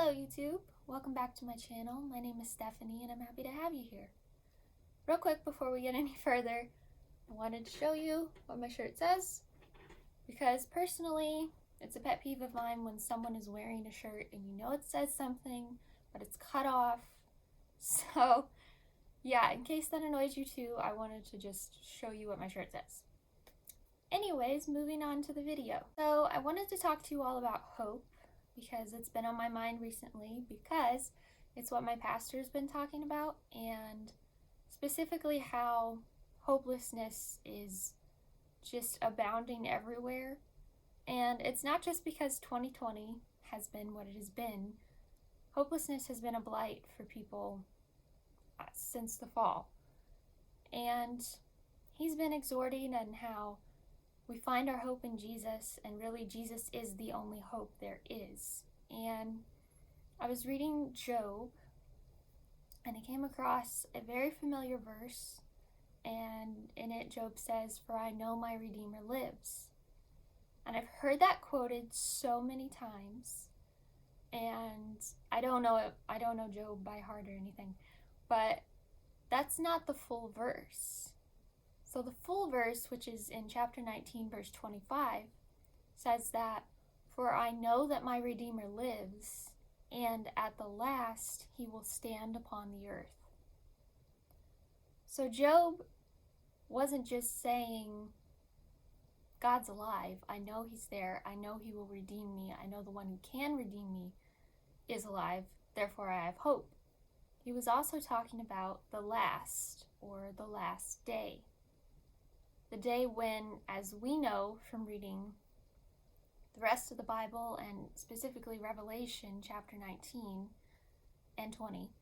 Hello YouTube, welcome back to my channel. My name is Stephanie and I'm happy to have you here. Real quick before we get any further, I wanted to show you what my shirt says because personally it's a pet peeve of mine when someone is wearing a shirt and you know it says something but it's cut off. So yeah, in case that annoys you too, I wanted to just show you what my shirt says. Anyways, moving on to the video. So I wanted to talk to you all about hope because it's been on my mind recently because it's what my pastor's been talking about, and specifically how hopelessness is just abounding everywhere. And it's not just because 2020 has been what it has been. Hopelessness has been a blight for people since the fall. And he's been exhorting on how we find our hope in Jesus, and really Jesus is the only hope there is. And I was reading Job, and I came across a very familiar verse, and in it Job says, "For I know my Redeemer lives." And I've heard that quoted so many times, and I don't know Job by heart or anything, but that's not the full verse. So the full verse, which is in chapter 19, verse 25, says that, "For I know that my Redeemer lives, and at the last he will stand upon the earth." So Job wasn't just saying, God's alive, I know he's there, I know he will redeem me, I know the one who can redeem me is alive, therefore I have hope. He was also talking about the last, or the last day. The day when, as we know from reading the rest of the Bible, and specifically Revelation chapter 19 and 20,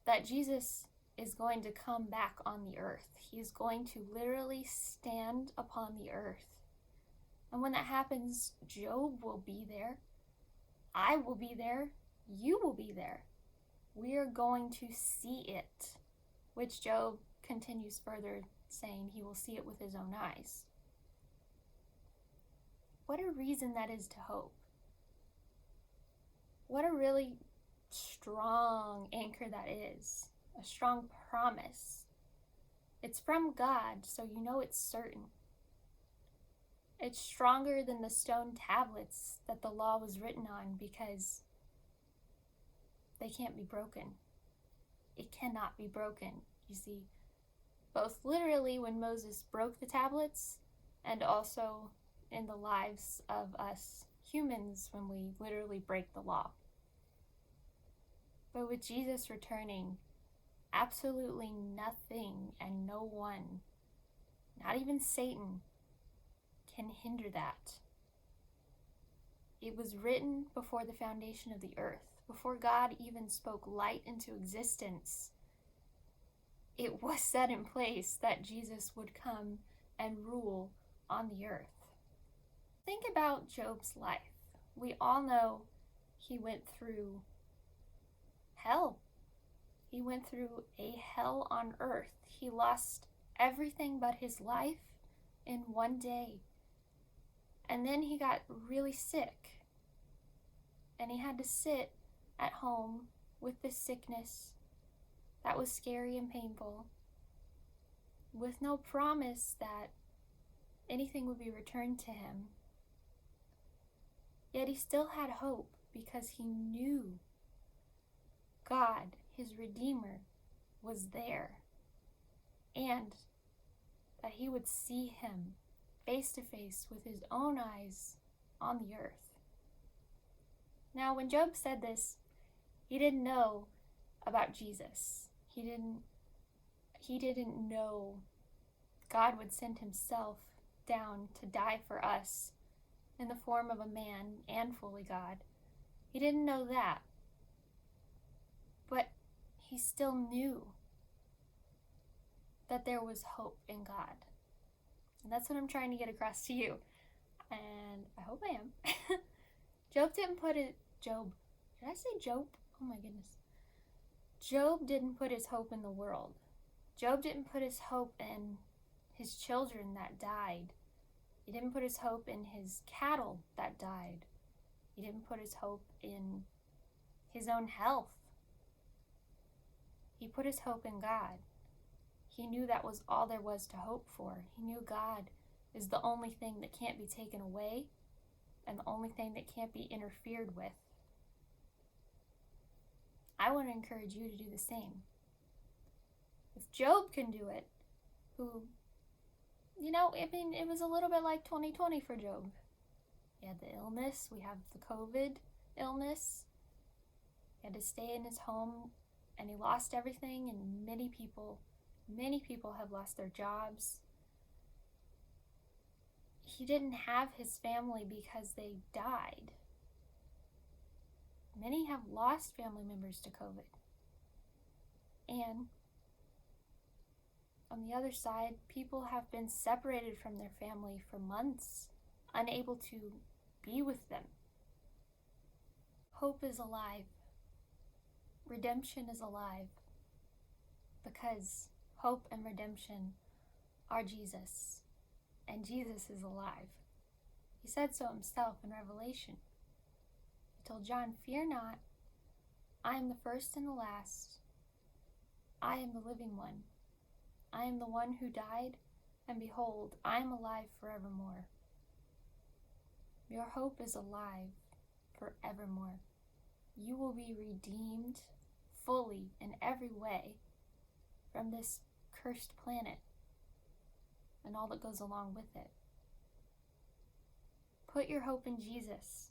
that Jesus is going to come back on the earth. He is going to literally stand upon the earth. And when that happens, Job will be there. I will be there. You will be there. We are going to see it, which Job continues further saying he will see it with his own eyes. What a reason that is to hope. What a really strong anchor that is. A strong promise. It's from God, so you know it's certain. It's stronger than the stone tablets that the law was written on because they can't be broken. It cannot be broken. You see, both literally when Moses broke the tablets, and also in the lives of us humans when we literally break the law. But with Jesus returning, absolutely nothing and no one, not even Satan, can hinder that. It was written before the foundation of the earth, before God even spoke light into existence. It was set in place that Jesus would come and rule on the earth. Think about Job's life. We all know he went through hell. He went through a hell on earth. He lost everything but his life in one day. And then he got really sick. And he had to sit at home with this sickness that was scary and painful, with no promise that anything would be returned to him. Yet he still had hope because he knew God, his Redeemer, was there, and that he would see him face to face with his own eyes on the earth. Now, when Job said this, he didn't know about Jesus. He didn't know God would send himself down to die for us in the form of a man and fully God. He didn't know that. But he still knew that there was hope in God. And that's what I'm trying to get across to you. And I hope I am. Job didn't put it, Job, did I say Job? Oh my goodness. Job didn't put his hope in the world. Job didn't put his hope in his children that died. He didn't put his hope in his cattle that died. He didn't put his hope in his own health. He put his hope in God. He knew that was all there was to hope for. He knew God is the only thing that can't be taken away and the only thing that can't be interfered with. I want to encourage you to do the same. If Job can do it, who, it was a little bit like 2020 for Job. He had the illness, we have the COVID illness. He had to stay in his home and he lost everything, and many people have lost their jobs. He didn't have his family because they died. Many have lost family members to COVID. And on the other side, people have been separated from their family for months, unable to be with them. Hope is alive. Redemption is alive. Because hope and redemption are Jesus. And Jesus is alive. He said so himself in Revelation. He told John, "Fear not, I am the first and the last. I am the living one. I am the one who died, and behold, I am alive forevermore." Your hope is alive forevermore. You will be redeemed fully in every way from this cursed planet and all that goes along with it. Put your hope in Jesus.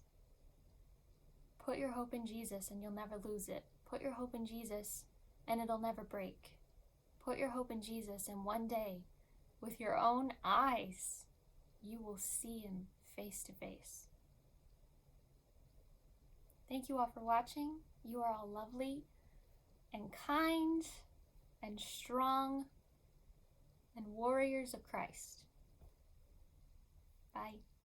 Put your hope in Jesus and you'll never lose it. Put your hope in Jesus and it'll never break. Put your hope in Jesus and one day, with your own eyes, you will see him face to face. Thank you all for watching. You are all lovely and kind and strong and warriors of Christ. Bye.